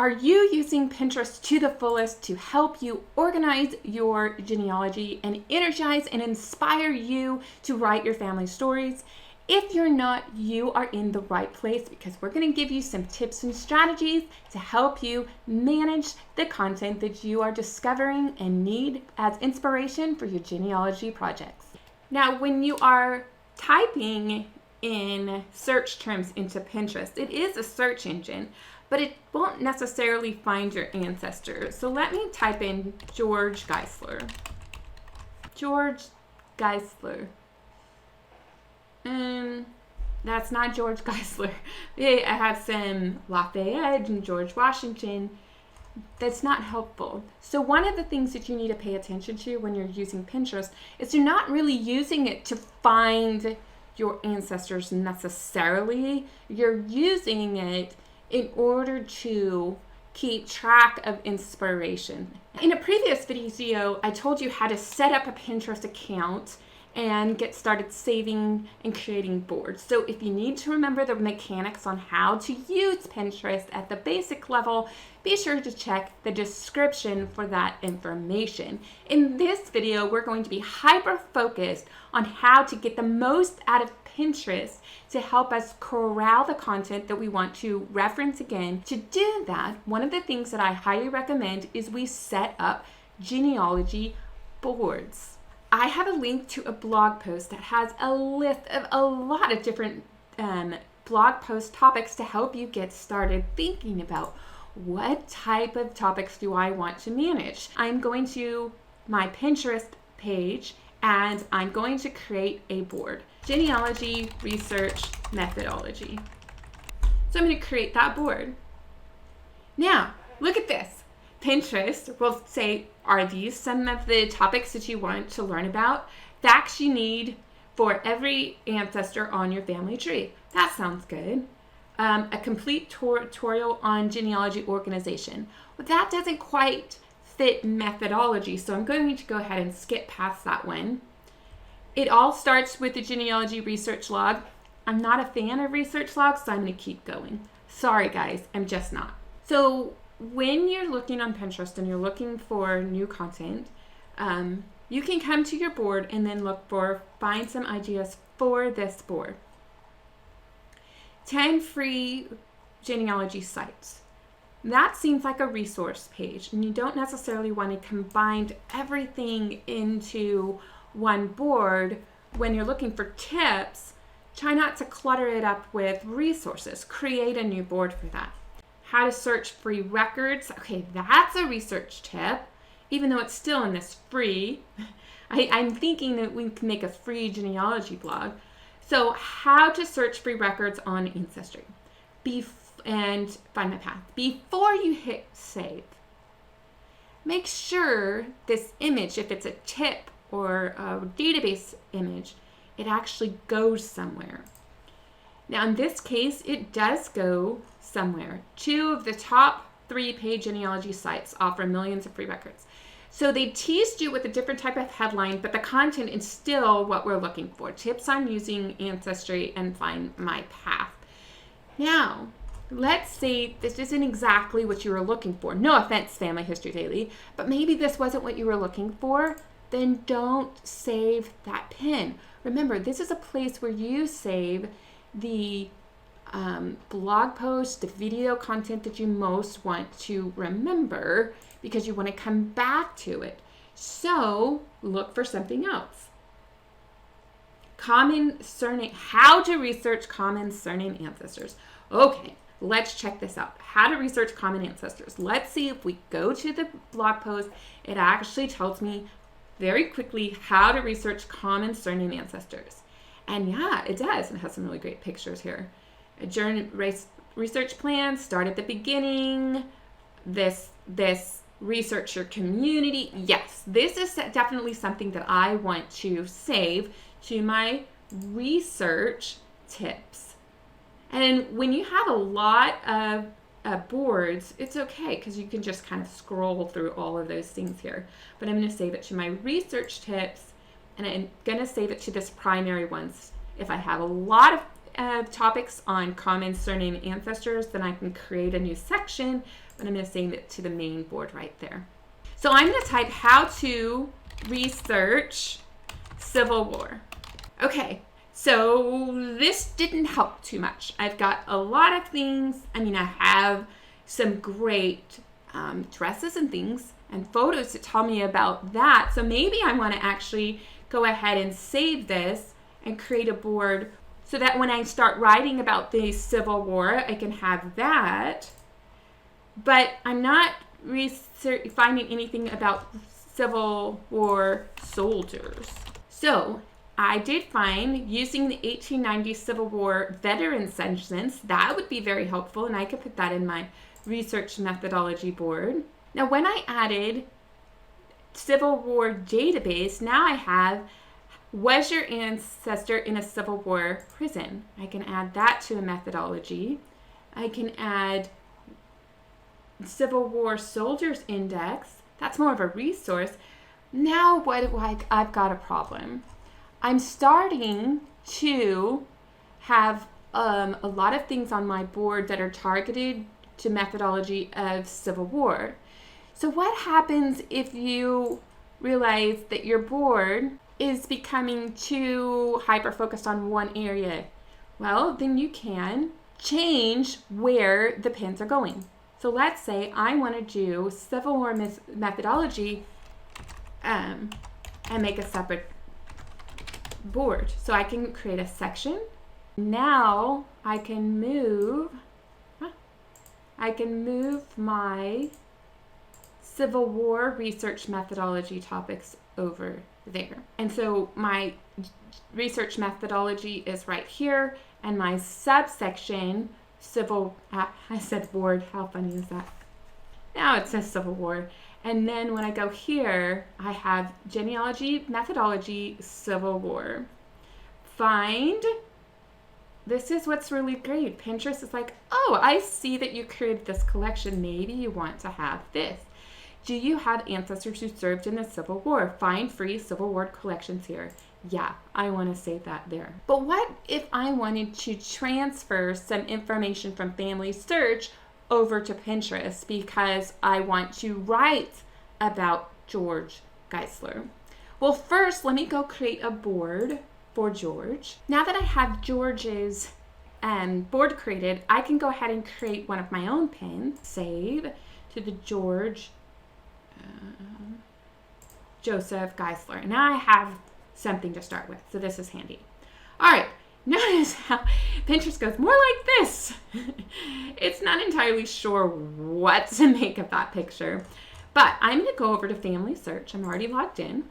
Are you using Pinterest to the fullest to help you organize your genealogy and energize and inspire you to write your family stories? If you're not, you are in the right place, because we're going to give you some tips and strategies to help you manage the content that you are discovering and need as inspiration for your genealogy projects. Now, when you are typing in search terms into Pinterest, it is a search engine, but it won't necessarily find your ancestors. So let me type in George Geisler. George Geisler. That's not George Geisler. I have some Lafayette and George Washington. That's not helpful. So one of the things that you need to pay attention to when you're using Pinterest is you're not really using it to find your ancestors necessarily. You're using it in order to keep track of inspiration. In a previous video, I told you how to set up a Pinterest account and get started saving and creating boards. So if you need to remember the mechanics on how to use Pinterest at the basic level, be sure to check the description for that information. In this video, we're going to be hyper-focused on how to get the most out of Pinterest to help us corral the content that we want to reference again. To do that, one of the things that I highly recommend is we set up genealogy boards. I have a link to a blog post that has a list of a lot of different blog post topics to help you get started thinking about what type of topics do I want to manage. I'm going to my Pinterest page and I'm going to create a board. Genealogy research methodology. So I'm going to create that board. Now, look at this. Pinterest will say, are these some of the topics that you want to learn about? Facts you need for every ancestor on your family tree. That sounds good. A complete tutorial on genealogy organization. Well, that doesn't quite fit methodology, so I'm going to go ahead and skip past that one. It all starts with the genealogy research log. I'm not a fan of research logs, so I'm going to keep going. Sorry guys, I'm just not. So when you're looking on Pinterest and you're looking for new content, you can come to your board and then find some ideas for this board. 10 free genealogy sites. That seems like a resource page, and you don't necessarily want to combine everything into one board. When you're looking for tips, try not to clutter it up with resources. Create a new board for that. How to search free records. Okay, that's a research tip, even though it's still in this free. I'm thinking that we can make a free genealogy blog. So how to search free records on Ancestry and find my path. Before you hit save, make sure this image, if it's a tip or a database image, it actually goes somewhere. Now in this case, it does go somewhere. 2 of the top 3 paid genealogy sites offer millions of free records. So they teased you with a different type of headline, but the content is still what we're looking for. Tips on using Ancestry and find my path. Now, let's say this isn't exactly what you were looking for. No offense, Family History Daily, but maybe this wasn't what you were looking for. Then don't save that pin. Remember, this is a place where you save the blog post, the video content that you most want to remember, because you want to come back to it. So look for something else. Common surname, how to research common surname ancestors. Okay, let's check this out. How to research common ancestors. Let's see if we go to the blog post, it actually tells me very quickly how to research common surname ancestors. And yeah, it does. It has some really great pictures here. A research plan, start at the beginning. This research your community. Yes, this is definitely something that I want to save to my research tips. And when you have a lot of boards, it's okay because you can just kind of scroll through all of those things here. But I'm going to save it to my research tips, and I'm going to save it to this primary ones. If I have a lot of topics on common surname ancestors, then I can create a new section. but I'm going to save it to the main board right there. So I'm going to type how to research Civil War. Okay, so this didn't help too much. I've got a lot of things. I mean, I have some great dresses and things and photos to tell me about that. So maybe I want to actually go ahead and save this and create a board so that when I start writing about the Civil War, I can have that. But I'm not finding anything about Civil War soldiers. So I did find using the 1890 Civil War veteran census. That would be very helpful, and I could put that in my research methodology board. Now, when I added Civil War database, now I have, was your ancestor in a Civil War prison? I can add that to a methodology. I can add Civil War soldiers index. That's more of a resource. Now I've got a problem. I'm starting to have a lot of things on my board that are targeted to methodology of Civil War. So what happens if you realize that your board is becoming too hyper-focused on one area? Well, then you can change where the pins are going. So let's say I want to do Civil War methodology and make a separate board. So I can create a section. Now I can move my Civil War research methodology topics over there. And so my research methodology is right here, and my subsection I said board, how funny is that? Now it says Civil War. And then when I go here, I have genealogy, methodology, Civil War. Find. This is what's really great. Pinterest is like, oh, I see that you created this collection. Maybe you want to have this. Do you have ancestors who served in the Civil War? Find free Civil War collections here. Yeah, I want to save that there. But what if I wanted to transfer some information from Family Search over to Pinterest because I want to write about George Geisler? Well, first, let me go create a board for George. Now that I have George's board created, I can go ahead and create one of my own pins. Save to the George Joseph Geisler. Now I have something to start with, so this is handy. All right, notice how Pinterest goes more like this. It's not entirely sure what to make of that picture, but I'm going to go over to Family Search. I'm already logged in.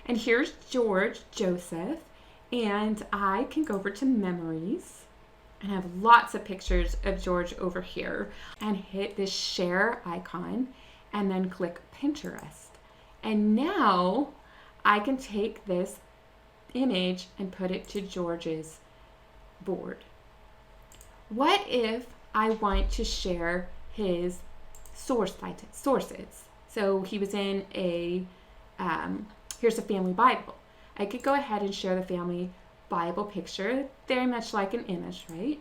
And here's George Joseph, and I can go over to Memories and have lots of pictures of George over here and hit this share icon and then click Pinterest. And now I can take this image and put it to George's board. What if I want to share his sources? So he was in here's a family Bible. I could go ahead and share the family Bible picture, very much like an image, right?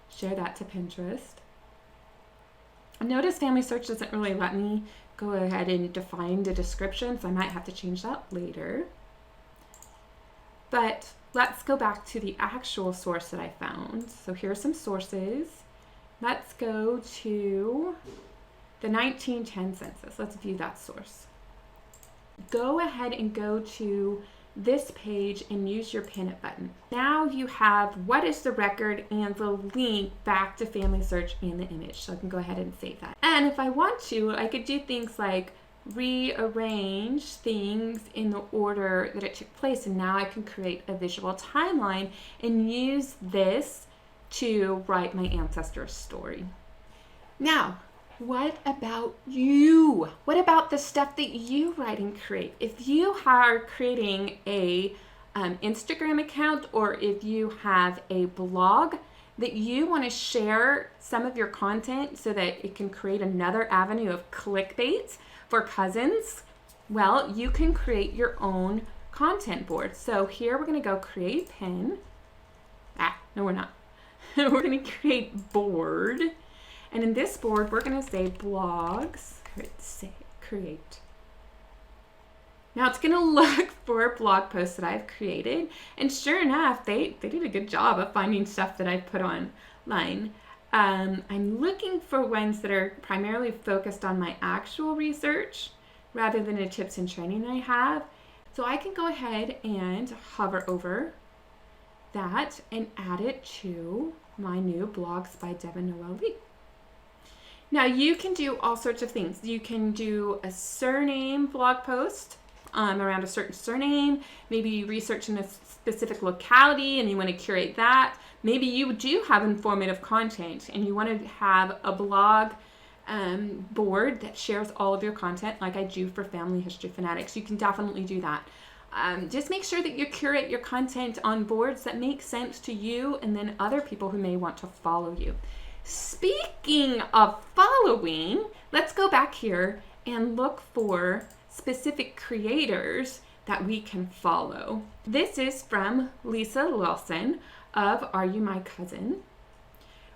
Share that to Pinterest. Notice Family Search doesn't really let me go ahead and define the description, so I might have to change that later. But let's go back to the actual source that I found. So here are some sources. Let's go to the 1910 census. Let's view that source. Go ahead and go to this page and use your pin it button. Now you have what is the record and the link back to Family Search and the image. So I can go ahead and save that. And if I want to, I could do things like rearrange things in the order that it took place. And now I can create a visual timeline and use this to write my ancestor's story. Now, what about you? What about the stuff that you write and create? If you are creating a Instagram account, or if you have a blog that you want to share some of your content so that it can create another avenue of clickbait for cousins, well, you can create your own content board. So here we're going to go create pin. No, we're not. We're going to create board. And in this board, we're going to say blogs, create. Now it's going to look for blog posts that I've created. And sure enough, they did a good job of finding stuff that I've put online. I'm looking for ones that are primarily focused on my actual research rather than the tips and training I have. So I can go ahead and hover over that and add it to my new Blogs by Devin Noel Lee. Now you can do all sorts of things. You can do a surname blog post around a certain surname. Maybe you research in a specific locality and you want to curate that. Maybe you do have informative content and you want to have a blog board that shares all of your content like I do for Family History Fanatics. You can definitely do that. Just make sure that you curate your content on boards that make sense to you and then other people who may want to follow you. Speaking of following, let's go back here and look for specific creators that we can follow. This is from Lisa Wilson of Are You My Cousin?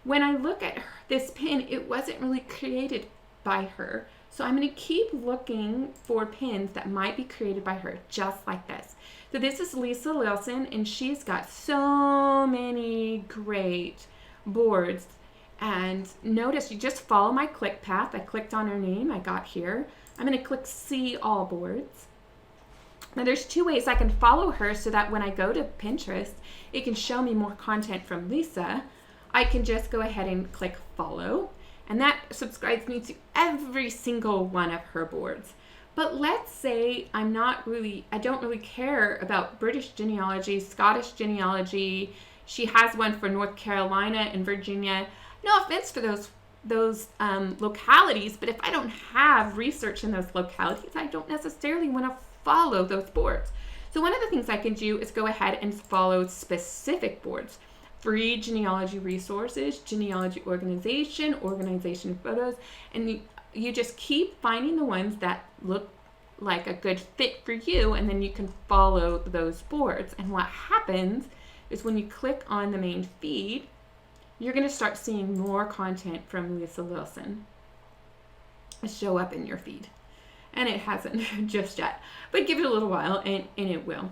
When I look at this pin, it wasn't really created by her. So I'm going to keep looking for pins that might be created by her, just like this. So this is Lisa Wilson, and she's got so many great boards. And notice you just follow my click path. I clicked on her name. I got here. I'm going to click See All Boards. Now there's two ways I can follow her so that when I go to Pinterest, it can show me more content from Lisa. I can just go ahead and click follow, and that subscribes me to every single one of her boards. But let's say I don't really care about British genealogy, Scottish genealogy. She has one for North Carolina and Virginia. No offense for those localities, but if I don't have research in those localities, I don't necessarily want to follow those boards. So one of the things I can do is go ahead and follow specific boards. Free genealogy resources, genealogy organization photos, and you just keep finding the ones that look like a good fit for you, and then you can follow those boards. And what happens is when you click on the main feed, you're going to start seeing more content from Lisa Wilson show up in your feed. And it hasn't just yet, but give it a little while and it will.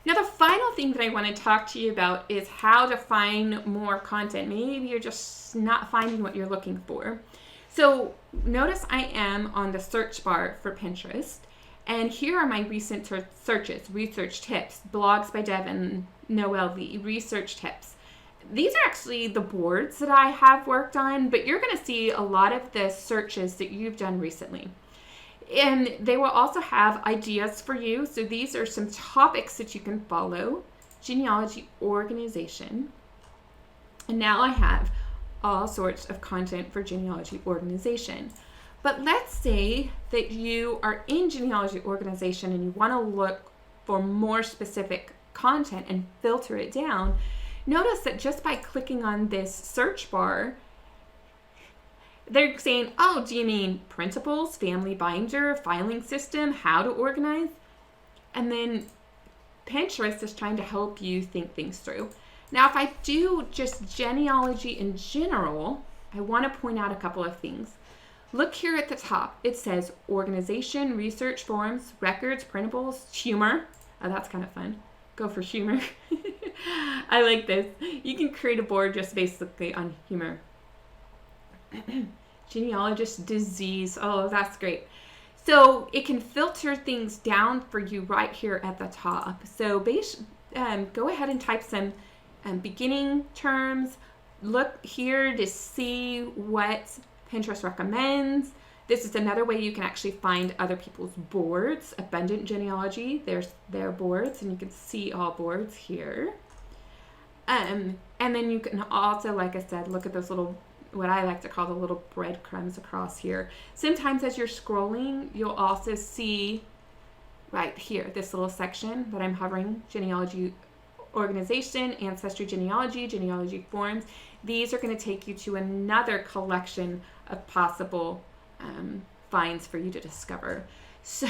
Now the final thing that I want to talk to you about is how to find more content. Maybe you're just not finding what you're looking for. So notice I am on the search bar for Pinterest, and here are my recent searches: research tips, blogs by Devin Noel Lee, research tips. These are actually the boards that I have worked on, but you're going to see a lot of the searches that you've done recently. And they will also have ideas for you. So these are some topics that you can follow. Genealogy organization. And now I have all sorts of content for genealogy organization. But let's say that you are in genealogy organization and you want to look for more specific content and filter it down. Notice that just by clicking on this search bar, they're saying, oh, do you mean principles, family binder, filing system, how to organize? And then Pinterest is trying to help you think things through. Now, if I do just genealogy in general, I want to point out a couple of things. Look here at the top. It says organization, research, forms, records, printables, humor. Oh, that's kind of fun. Go for humor. I like this. You can create a board just basically on humor. Genealogist, disease. Oh, that's great. So it can filter things down for you right here at the top. So go ahead and type some beginning terms. Look here to see what Pinterest recommends. This is another way you can actually find other people's boards. Abundant Genealogy, there's their boards, and you can see all boards here. And then you can also, like I said, look at those little, what I like to call the little breadcrumbs across here. Sometimes as you're scrolling, you'll also see right here, this little section that I'm hovering, genealogy organization, ancestry genealogy, genealogy forms. These are going to take you to another collection of possible finds for you to discover. So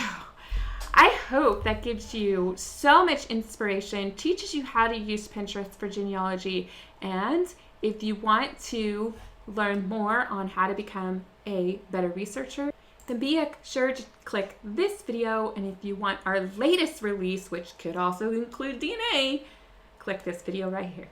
I hope that gives you so much inspiration, teaches you how to use Pinterest for genealogy, and if you want to learn more on how to become a better researcher, then be sure to click this video. And if you want our latest release, which could also include DNA, click this video right here.